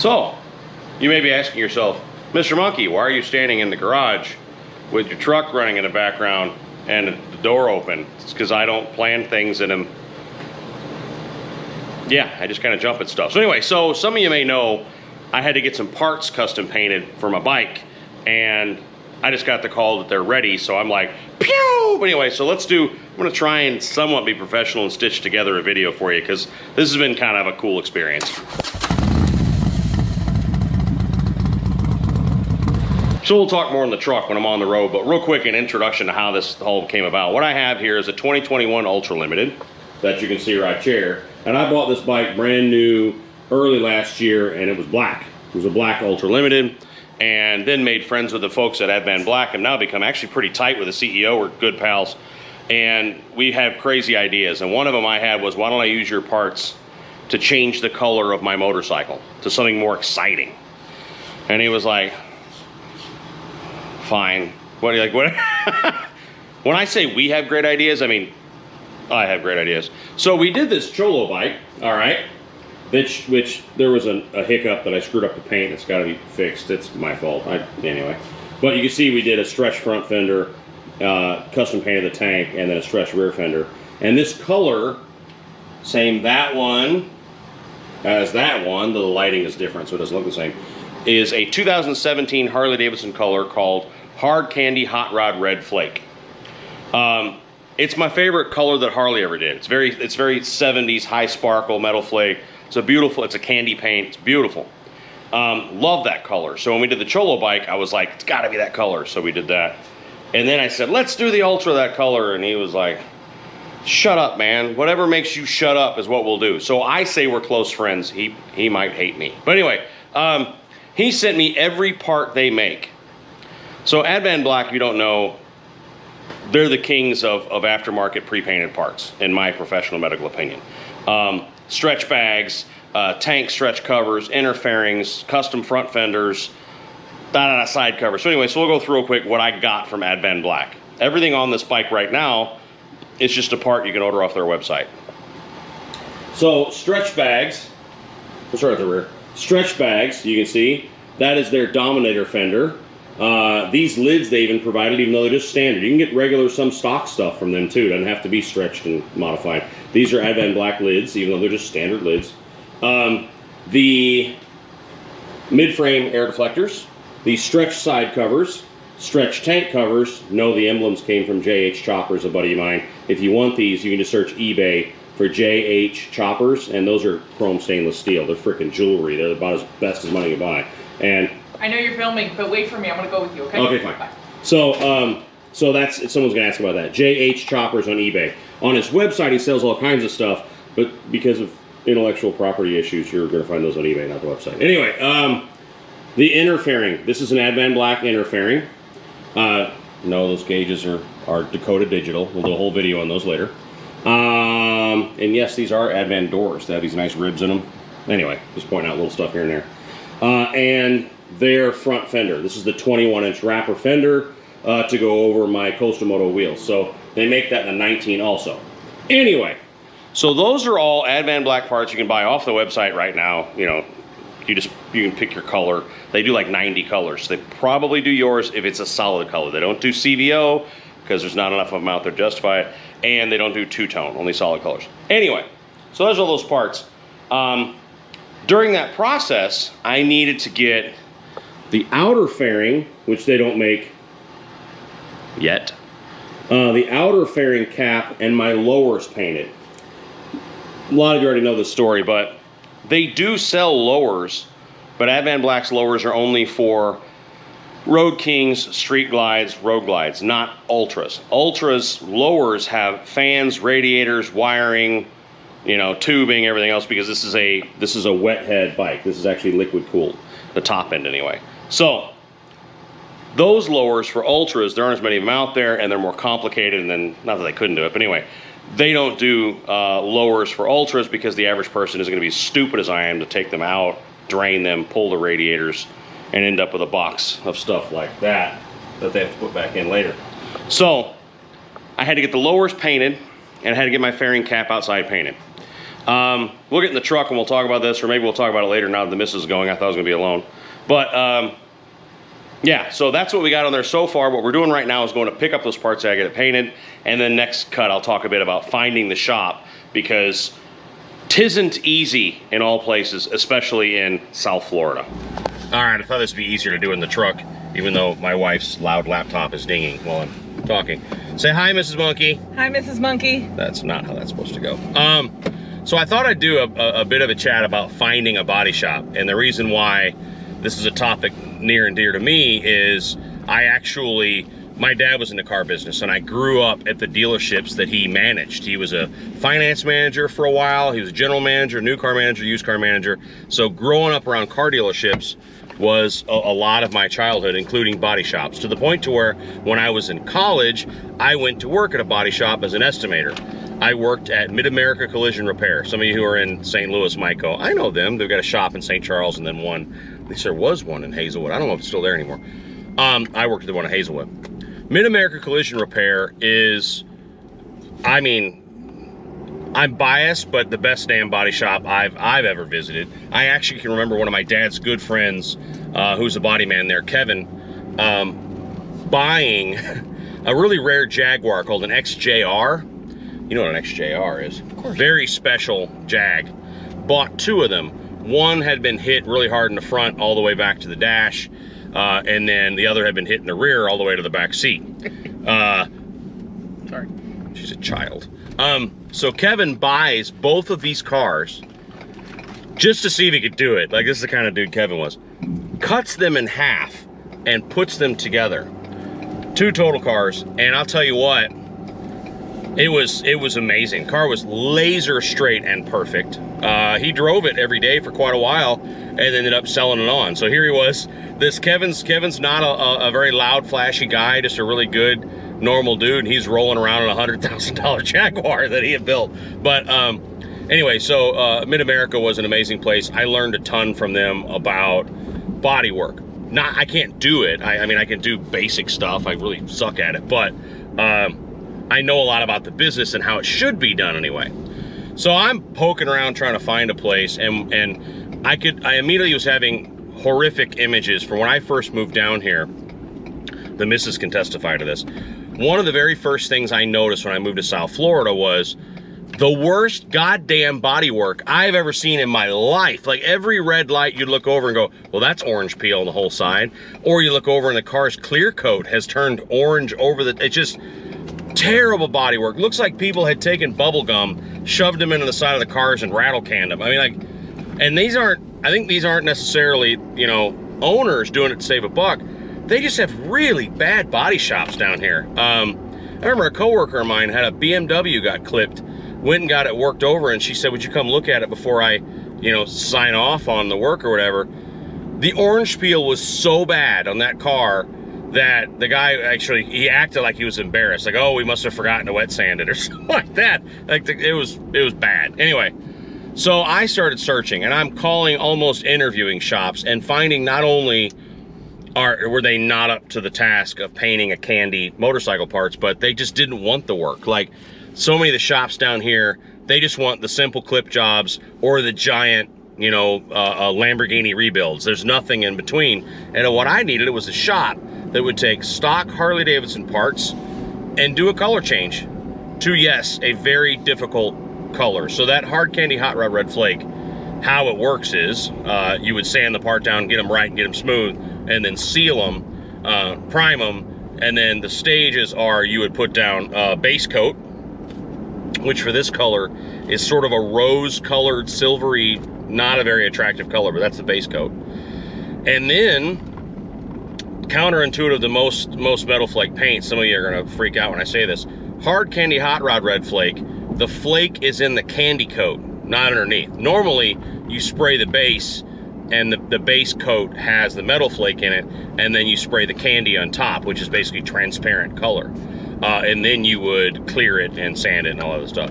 So, you may be asking yourself, Mr. Monkey, why are you standing in the garage with your truck running in the background and the door open? It's because I don't plan things in them. Yeah, I just kind of jump at stuff. So anyway, so some of you may know I had to get some parts custom painted for my bike, and I just got the call that they're ready, so I'm like, pew! But anyway, so I'm gonna try and somewhat be professional and stitch together a video for you, because this has been kind of a cool experience. So we'll talk more on the truck when I'm on the road, but real quick, an introduction to how this all came about. What I have here is a 2021 Ultra Limited that you can see right here. And I bought this bike brand new early last year, and it was black. It was a black Ultra Limited, and then made friends with the folks at Advanblack, and now become actually pretty tight with the CEO. We're good pals, and we have crazy ideas. And one of them I had was, why don't I use your parts to change the color of my motorcycle to something more exciting? And he was like, fine. What? When I say we have great ideas, I mean I have great ideas. So we did this Cholo bike, all right, which there was a hiccup that I screwed up the paint. It's got to be fixed. It's my fault. Anyway, but you can see we did a stretch front fender, custom painted the tank, and then a stretch rear fender. And this color, same that one as that one, though the lighting is different, so it doesn't look the same, is a 2017 Harley-Davidson color called Hard Candy Hot Rod Red Flake. It's my favorite color that Harley ever did. It's very 70s high sparkle metal flake. It's a candy paint. It's beautiful. Love that color. So when we did the Cholo bike, I was like, it's got to be that color. So we did that. And then I said, let's do the Ultra that color. And he was like, shut up, man. Whatever makes you shut up is what we'll do. So I say we're close friends. He might hate me. But anyway, he sent me every part they make. So Advanblack, if you don't know, they're the kings of aftermarket pre-painted parts, in my professional medical opinion. Stretch bags, tank stretch covers, inner fairings, custom front fenders, side covers. So anyway, so we'll go through real quick what I got from Advanblack. Everything on this bike right now is just a part you can order off their website. So stretch bags, we'll start at the rear. Stretch bags, you can see, that is their Dominator Fender. These lids they even provided, even though they're just standard. You can get regular, some stock stuff from them too. It doesn't have to be stretched and modified. These are Advanblack lids, even though they're just standard lids. The mid-frame air deflectors, the stretch side covers, stretch tank covers. No, the emblems came from JH Choppers, a buddy of mine. If you want these, you can just search eBay for JH Choppers, and those are chrome stainless steel. They're freaking jewelry. They're about as best as money can buy. And I know you're filming, but wait for me. I'm going to go with you, okay? Okay, fine. Bye. So that's, if someone's going to ask about that. JH Choppers on eBay. On his website, he sells all kinds of stuff, but because of intellectual property issues, you're going to find those on eBay, not the website. Anyway, the inner fairing. This is an Advanblack inner fairing. No, those gauges are Dakota Digital. We'll do a whole video on those later. And yes, these are Advan doors. They have these nice ribs in them. Anyway, just pointing out little stuff here and there. And their front fender. This is the 21-inch wrapper fender to go over my Coastal Moto wheels. So they make that in a 19 also. Anyway, so those are all Advanblack parts you can buy off the website right now. You know, you can pick your color. They do like 90 colors. They probably do yours if it's a solid color. They don't do CVO because there's not enough of them out there to justify it. And they don't do two-tone, only solid colors. Anyway, so those are those parts. During that process, I needed to get the outer fairing, which they don't make yet, the outer fairing cap and my lowers painted. A lot of you already know this story, but they do sell lowers, but Advanblack's lowers are only for Road Kings, Street Glides, Road Glides, not Ultras. Ultras lowers have fans, radiators, wiring, you know, tubing, everything else, because this is a wet head bike. This is actually liquid cooled, the top end anyway. So those lowers for Ultras, there aren't as many of them out there, and they're more complicated, and then, not that they couldn't do it, but anyway, they don't do lowers for Ultras because the average person isn't going to be as stupid as I am to take them out, drain them, pull the radiators, and end up with a box of stuff like that they have to put back in later. So I had to get the lowers painted, and I had to get my fairing cap outside painted. We'll get in the truck and we'll talk about this, or maybe we'll talk about it later now that the missus is going. I thought I was going to be alone. But, yeah, so that's what we got on there so far. What we're doing right now is going to pick up those parts and get it painted. And then next cut, I'll talk a bit about finding the shop, because 'tisn't easy in all places, especially in South Florida. All right, I thought this would be easier to do in the truck, even though my wife's loud laptop is dinging while I'm talking. Say hi, Mrs. Monkey. Hi, Mrs. Monkey. That's not how that's supposed to go. So I thought I'd do a bit of a chat about finding a body shop. And the reason why this is a topic near and dear to me is my dad was in the car business, and I grew up at the dealerships that he managed. He was a finance manager for a while. He was a general manager, new car manager, used car manager. So growing up around car dealerships was a lot of my childhood, including body shops, to the point to where when I was in college, I went to work at a body shop as an estimator. I worked at Mid-America Collision Repair. Some of you who are in St. Louis might go, I know them. They've got a shop in St. Charles and then one, at least there was one in Hazelwood. I don't know if it's still there anymore. I worked at the one in Hazelwood. Mid-America Collision Repair is, I mean, I'm biased, but the best damn body shop I've ever visited. I actually can remember one of my dad's good friends, who's a body man there, Kevin, buying a really rare Jaguar called an XJR. You know what an XJR is? Of course. Very special Jag. Bought two of them. One had been hit really hard in the front all the way back to the dash, and then the other had been hit in the rear all the way to the back seat. Sorry. She's a child. So Kevin buys both of these cars just to see if he could do it. Like, this is the kind of dude Kevin was. Cuts them in half and puts them together. Two total cars, and I'll tell you what, it was amazing. Car was laser straight and perfect. He drove it every day for quite a while and ended up selling it on. So here he was. This Kevin's not a very loud, flashy guy, just a really good, normal dude. He's rolling around in a $100,000 Jaguar that he had built. But anyway, so Mid-America was an amazing place. I learned a ton from them about body work. I can't do it. I mean, I can do basic stuff. I really suck at it, but I know a lot about the business and how it should be done anyway. So I'm poking around trying to find a place, and I immediately was having horrific images from when I first moved down here. The missus can testify to this. One of the very first things I noticed when I moved to South Florida was the worst goddamn body work I've ever seen in my life. Like, every red light, you'd look over and go, well, that's orange peel on the whole side. Or you look over and the car's clear coat has turned orange over it's just terrible body work. Looks like people had taken bubble gum, shoved them into the side of the cars and rattle canned them. I mean, like, and I think these aren't necessarily, you know, owners doing it to save a buck. They just have really bad body shops down here. I remember a coworker of mine had a BMW got clipped, went and got it worked over, and she said, would you come look at it before I, you know, sign off on the work or whatever. The orange peel was so bad on that car that the guy actually, he acted like he was embarrassed. Like, oh, we must have forgotten to wet sand it or something like that. Like, it was bad. Anyway, so I started searching, and I'm calling, almost interviewing shops, and finding not only were they not up to the task of painting a candy motorcycle parts, but they just didn't want the work. Like, so many of the shops down here, they just want the simple clip jobs or the giant, you know, Lamborghini rebuilds. There's nothing in between. And what I needed was a shop that would take stock Harley-Davidson parts and do a color change to, yes, a very difficult color. So that hard candy hot rod red flake, how it works is you would sand the part down, get them right and get them smooth, and then seal them, prime them, and then the stages are you would put down base coat, which for this color is sort of a rose-colored, silvery, not a very attractive color, but that's the base coat. And then, counterintuitive to most metal flake paints, some of you are gonna freak out when I say this, hard candy hot rod red flake, the flake is in the candy coat, not underneath. Normally, you spray the base, and the base coat has the metal flake in it, and then you spray the candy on top, which is basically transparent color. And then you would clear it and sand it and all that other stuff.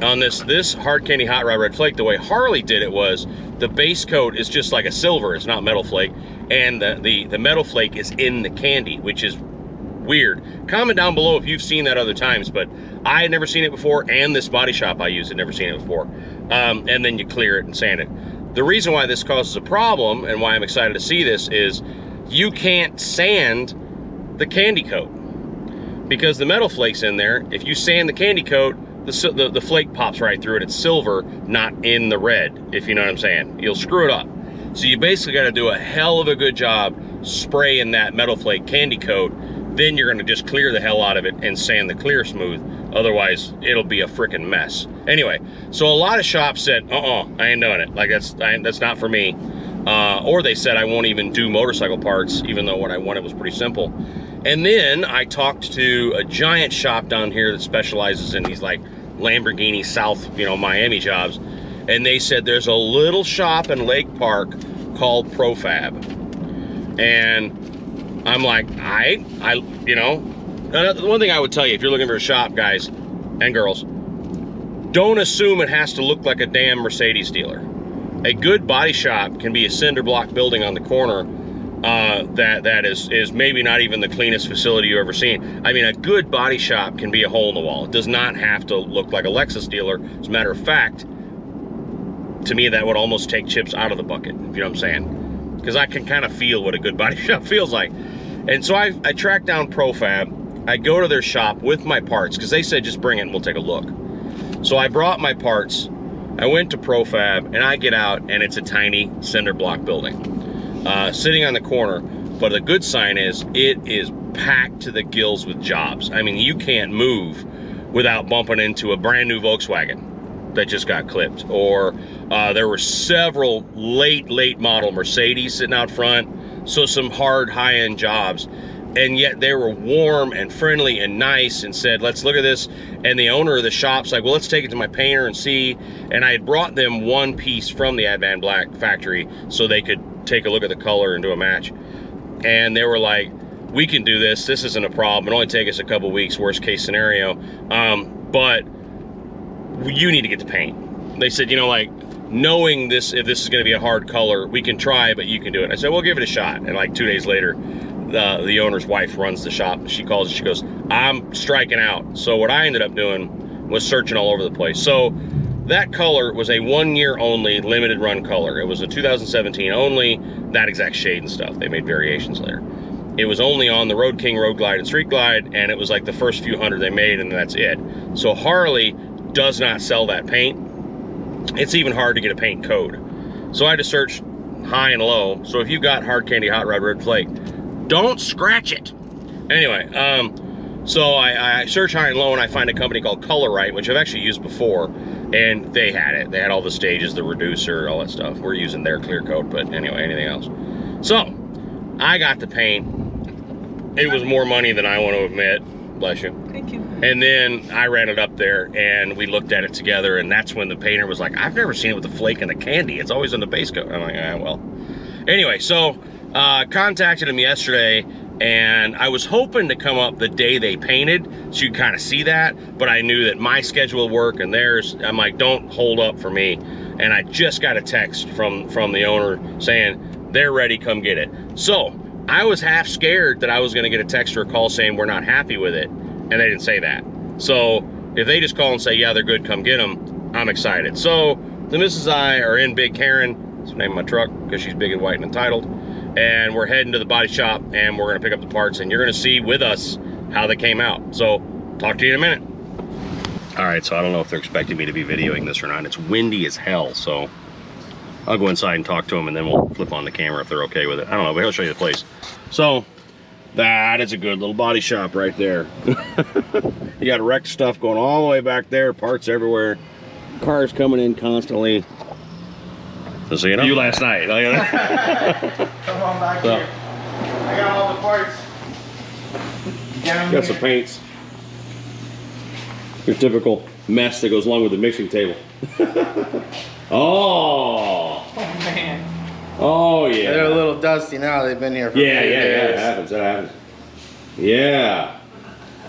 On this hard candy hot rod red flake, the way Harley did it was the base coat is just like a silver, it's not metal flake, and the metal flake is in the candy, which is weird. Comment down below if you've seen that other times, but I had never seen it before, and this body shop I used had never seen it before. and then you clear it and sand it. The reason why this causes a problem and why I'm excited to see this is you can't sand the candy coat because the metal flake's in there. If you sand the candy coat, the flake pops right through it. It's silver, not in the red, if you know what I'm saying. You'll screw it up. So you basically got to do a hell of a good job spraying that metal flake candy coat. Then you're going to just clear the hell out of it and sand the clear smooth. Otherwise, it'll be a freaking mess. Anyway, so a lot of shops said, I ain't doing it. Like, that's not for me. Or they said I won't even do motorcycle parts, even though what I wanted was pretty simple. And then I talked to a giant shop down here that specializes in these like Lamborghini South, you know, Miami jobs. And they said there's a little shop in Lake Park called Pro-Fab. And I'm like, you know, one thing I would tell you, if you're looking for a shop, guys and girls, don't assume it has to look like a damn Mercedes dealer. A good body shop can be a cinder block building on the corner that is maybe not even the cleanest facility you've ever seen. I mean, a good body shop can be a hole in the wall. It does not have to look like a Lexus dealer. As a matter of fact, to me, that would almost take chips out of the bucket, if you know what I'm saying. Because I can kind of feel what a good body shop feels like. And so I tracked down Pro-Fab. I go to their shop with my parts, because they said just bring it and we'll take a look. So I brought my parts. I went to Pro-Fab, and I get out, and it's a tiny cinder block building sitting on the corner. But the good sign is it is packed to the gills with jobs. I mean, you can't move without bumping into a brand new Volkswagen that just got clipped. Or there were several late model Mercedes sitting out front. So some hard high-end jobs. And yet they were warm and friendly and nice and said, let's look at this. And the owner of the shop's like, well, let's take it to my painter and see. And I had brought them one piece from the Advanblack factory so they could take a look at the color and do a match. And they were like, we can do this. This isn't a problem. It'll only take us a couple weeks, worst case scenario. But you need to get the paint. They said, you know, like, knowing this, if this is going to be a hard color, we can try, but you can do it. I said, we'll give it a shot. And like 2 days later, the owner's wife runs the shop. She calls and she goes, I'm striking out. So what I ended up doing was searching all over the place. So that color was a 1 year only limited run color. It was a 2017 only, that exact shade and stuff. They made variations later. It was only on the Road King, Road Glide, and Street Glide, and it was like the first few hundred they made, and that's it. So Harley does not sell that paint. It's even hard to get a paint code. So I had to search high and low. So if you got Hard Candy Hot Rod Red Flake, don't scratch it. Anyway, so I search high and low, and I find a company called Colorite, which I've actually used before, and they had it. They had all the stages, the reducer, all that stuff. We're using their clear coat, but anyway, anything else. So I got the paint. It was more money than I want to admit. Bless you. Thank you. And then I ran it up there, and we looked at it together, and that's when the painter was like, I've never seen it with the flake and the candy. It's always in the base coat. I'm like, well. Anyway, so contacted him yesterday, and I was hoping to come up the day they painted so you kind of see that, but I knew that my schedule would work and theirs. I'm like, don't hold up for me. And I just got a text from the owner saying they're ready, come get it. So I was half scared that I was going to get a text or a call saying we're not happy with it, and they didn't say that. So if they just call and say, yeah, they're good, come get them, I'm excited. So the missus and I are in Big Karen. That's the name of my truck because she's big and white and entitled. And we're heading to the body shop, and we're going to pick up the parts, and you're going to see with us how they came out. So talk to you in a minute. All right, so I don't know if they're expecting me to be videoing this or not. It's windy as hell, so I'll go inside and talk to them, and then we'll flip on the camera if they're okay with it. I don't know, but I'll show you the place. So that is a good little body shop right there. You got wrecked stuff going all the way back there, parts everywhere, cars coming in constantly. So you know, you last night. Come on back here. I got all the parts. Got some paints. Your typical mess that goes along with the mixing table. Oh man. Oh yeah. They're a little dusty now. They've been here for yeah, days. that happens. That happens. Yeah.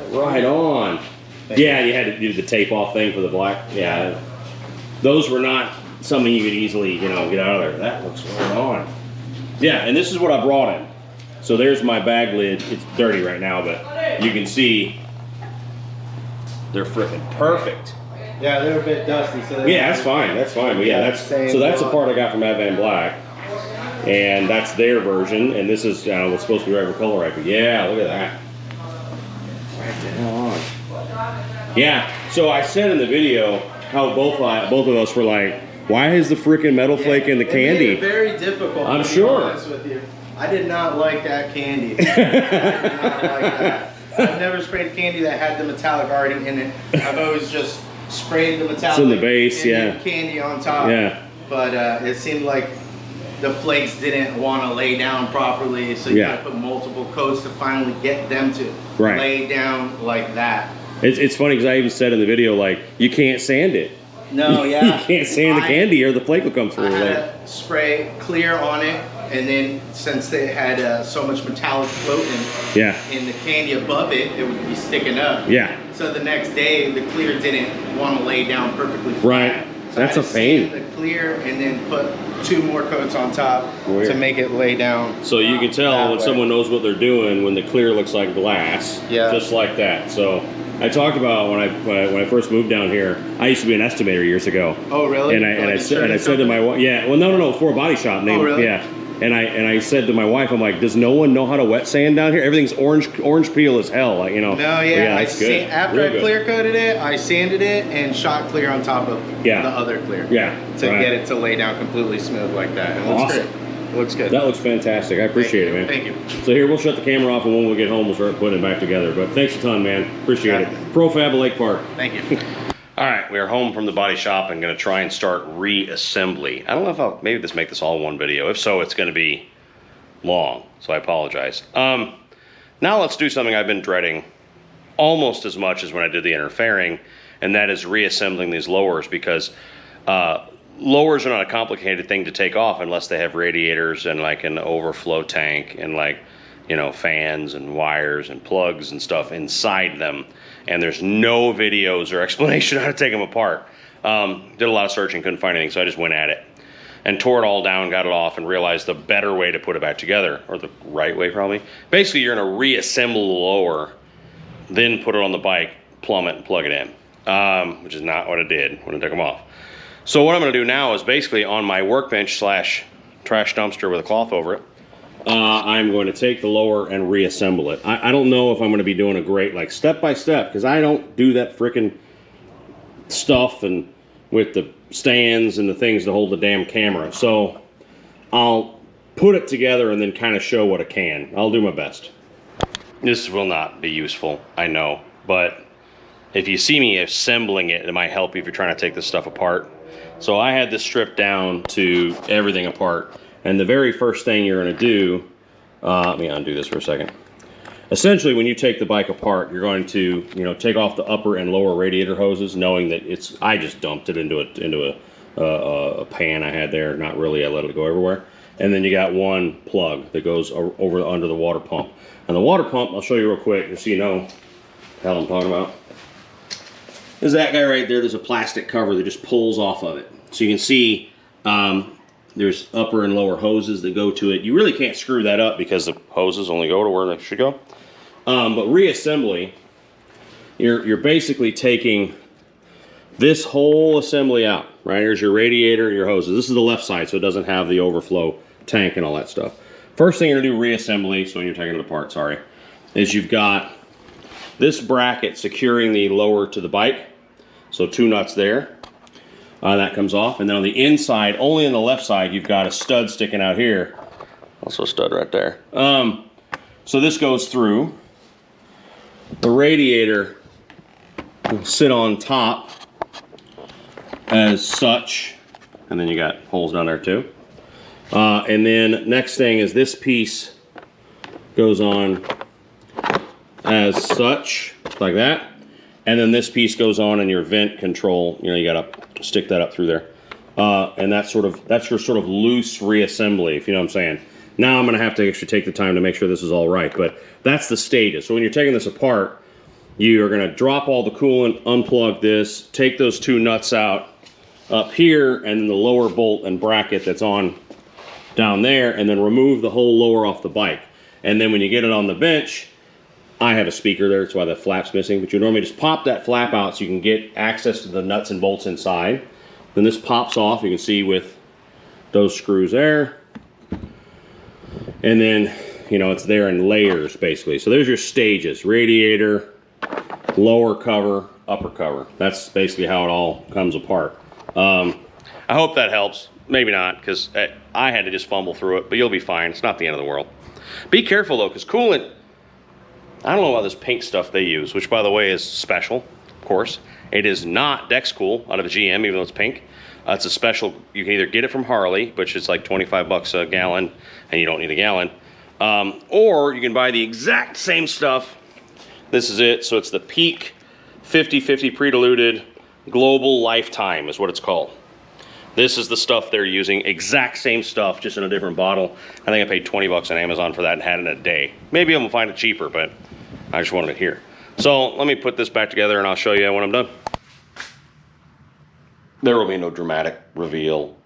Right on. Yeah, you had to do the tape off thing for the black. Yeah. Those were not something you could easily, you know, get out of there. That looks right on. Yeah, and this is what I brought in. So there's my bag lid. It's dirty right now, but you can see they're freaking perfect. Yeah, they're a bit dusty. So Yeah, that's fine. That's fine. But yeah, that's a part I got from Advanblack, and that's their version. And this is what's supposed to be right for color right. But yeah, look at that. Right the hell on. Yeah. So I said in the video how both of us were like, why is the freaking metal flake in the candy? It made it very difficult. I'm sure. To be honest with you. I did not like that candy. I did not like that. I've never sprayed candy that had the metallic already in it. I've always just sprayed the metallic. It's in the base, and the candy on top. Yeah. But it seemed like the flakes didn't want to lay down properly, so you got to put multiple coats to finally get them to lay down like that. It's funny because I even said in the video, like, you can't sand it. No, yeah. You can't sand the candy or the flake will come through. I had to spray clear on it, and then since they had so much metallic floating in the candy above it, it would be sticking up. Yeah. So the next day, the clear didn't want to lay down perfectly flat. Right. So that's I a had to pain. sand the clear and then put 2 more coats on top to make it lay down. So you can tell when someone knows what they're doing when the clear looks like glass. Yeah. Just like that. So I talked about when I first moved down here. I used to be an estimator years ago. Oh really? And I said to my wife, for a body shop. And really? Yeah. And I said to my wife, I'm like, does no one know how to wet sand down here? Everything's orange peel as hell, like, you know. No, yeah, that's good. After I clear coated it, I sanded it and shot clear on top of the other clear. Yeah. To get it to lay down completely smooth like that. It looks great. It looks good. That looks fantastic. I appreciate it, man. Thank you. So here, we'll shut the camera off, and when we get home, we'll start putting it back together. But thanks a ton, man. Appreciate it. Pro-Fab of Lake Park. Thank you. All right, we are home from the body shop and going to try and start reassembly. I don't know if I'll maybe make this all one video. If so, it's going to be long, so I apologize. Now let's do something I've been dreading almost as much as when I did the inner fairing, and that is reassembling these lowers, because lowers are not a complicated thing to take off unless they have radiators and like an overflow tank and like, you know, fans and wires and plugs and stuff inside them. And there's no videos or explanation how to take them apart. Did a lot of searching, couldn't find anything, so I just went at it and tore it all down, got it off, and realized the better way to put it back together, or the right way probably. Basically, you're gonna reassemble the lower, then put it on the bike, plumb it, and plug it in, which is not what I did when I took them off. So what I'm gonna do now is basically on my workbench / trash dumpster with a cloth over it, I'm going to take the lower and reassemble it. I don't know if I'm gonna be doing a great, like, step by step, because I don't do that frickin' stuff and with the stands and the things to hold the damn camera. So I'll put it together and then kind of show what I can. I'll do my best. This will not be useful, I know, but if you see me assembling it, it might help you if you're trying to take this stuff apart. So I had this stripped down to everything apart, and the very first thing you're going to do, let me undo this for a second. Essentially, when you take the bike apart, you're going to, you know, take off the upper and lower radiator hoses, knowing that it's, I just dumped it into a pan I had there. Not really, I let it go everywhere. And then you got one plug that goes over under the water pump. And the water pump, I'll show you real quick, just so you know what the hell I'm talking about. There's that guy right there. There's a plastic cover that just pulls off of it. So you can see there's upper and lower hoses that go to it. You really can't screw that up because the hoses only go to where they should go. But reassembly, you're basically taking this whole assembly out, right? Here's your radiator, your hoses. This is the left side, so it doesn't have the overflow tank and all that stuff. First thing you're gonna do reassembly, so when you're taking it apart, sorry, is you've got this bracket securing the lower to the bike. So 2 nuts there. That comes off, and then on the inside, only on the left side, you've got a stud sticking out here. Also a stud right there. So this goes through. The radiator will sit on top as such, and then you got holes down there too. And then next thing is this piece goes on as such, like that. And then this piece goes on in your vent control. You know, you gotta stick that up through there. And that's your sort of loose reassembly, if you know what I'm saying. Now I'm gonna have to actually take the time to make sure this is all right, but that's the stages. So when you're taking this apart, you are gonna drop all the coolant, unplug this, take those 2 nuts out up here, and then the lower bolt and bracket that's on down there, and then remove the whole lower off the bike. And then when you get it on the bench, I have a speaker there, that's why the flap's missing. But you normally just pop that flap out so you can get access to the nuts and bolts inside. Then this pops off, you can see with those screws there. And then, you know, it's there in layers basically. So there's your stages: radiator, lower cover, upper cover. That's basically how it all comes apart. I hope that helps. Maybe not, because I had to just fumble through it, but you'll be fine. It's not the end of the world. Be careful though, because coolant, I don't know about this pink stuff they use, which by the way is special, of course. It is not Dexcool out of a GM, even though it's pink. It's a special, you can either get it from Harley, which is like 25 bucks a gallon, and you don't need a gallon. Or you can buy the exact same stuff. This is it, so it's the Peak 50/50 pre-diluted Global Lifetime is what it's called. This is the stuff they're using, exact same stuff, just in a different bottle. I think I paid 20 bucks on Amazon for that and had it in a day. Maybe I'm gonna find it cheaper, but I just wanted it here. So let me put this back together and I'll show you when I'm done. There will be no dramatic reveal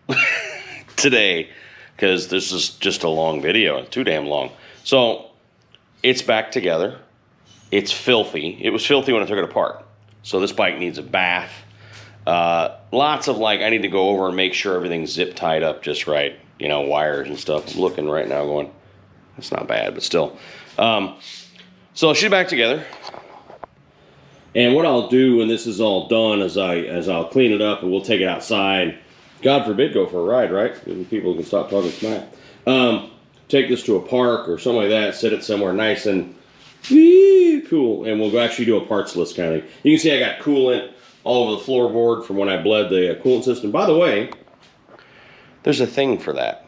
today, because this is just a long video. It's too damn long. So it's back together. It's filthy. It was filthy when I took it apart. So this bike needs a bath. Lots of like, I need to go over and make sure everything's zip tied up just right. You know, wires and stuff. I'm looking right now going, that's not bad, but still. So she's back together. And what I'll do when this is all done is I'll clean it up and we'll take it outside. God forbid, go for a ride, right? People can stop talking smack. Take this to a park or something like that, set it somewhere nice and cool, and we'll actually do a parts list kind of thing. You can see I got coolant all over the floorboard from when I bled the coolant system. By the way, there's a thing for that.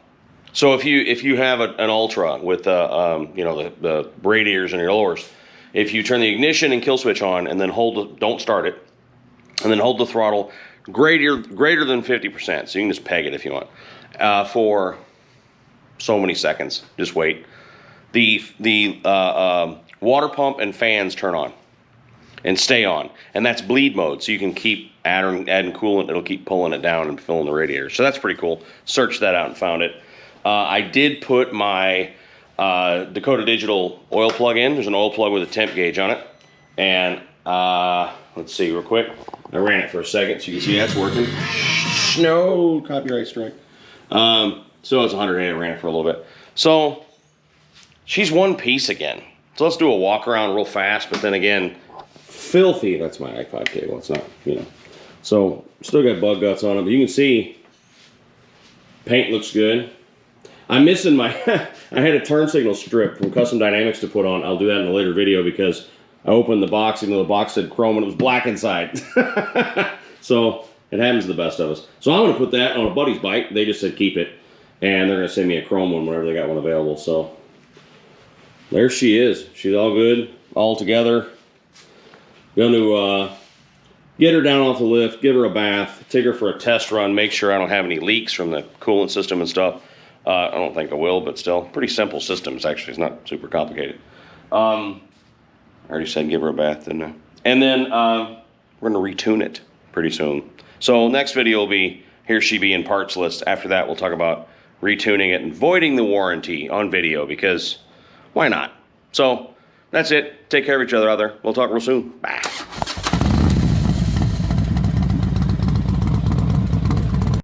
So if you have an Ultra with you know, the radiators and your lowers, if you turn the ignition and kill switch on and then don't start it, and then hold the throttle greater than 50%, so you can just peg it if you want, for so many seconds, just wait. The water pump and fans turn on and stay on, and that's bleed mode, so you can keep adding coolant. It'll keep pulling it down and filling the radiator. So that's pretty cool. Searched that out and found it. I did put my Dakota Digital oil plug in. There's an oil plug with a temp gauge on it, and let's see real quick. I ran it for a second, so you can see that's working. No copyright strike. So it's 108. I ran it for a little bit. So she's one piece again. So let's do a walk around real fast, but then again, filthy. That's my i5 cable. It's not, you know. So still got bug guts on it, but you can see paint looks good. I'm missing my, I had a turn signal strip from Custom Dynamics to put on. I'll do that in a later video because I opened the box, even though the box said chrome and it was black inside. So it happens to the best of us. So I'm going to put that on a buddy's bike. They just said keep it, and they're going to send me a chrome one whenever they got one available. So there she is. She's all good, all together. Going to get her down off the lift, give her a bath, take her for a test run, make sure I don't have any leaks from the coolant system and stuff. I don't think I will, but still, pretty simple systems, actually. It's not super complicated. I already said give her a bath, didn't I? And then we're going to retune it pretty soon. So next video will be here she be in parts list. After that, we'll talk about retuning it and voiding the warranty on video, because why not? So that's it. Take care of each other out there. We'll talk real soon. Bye.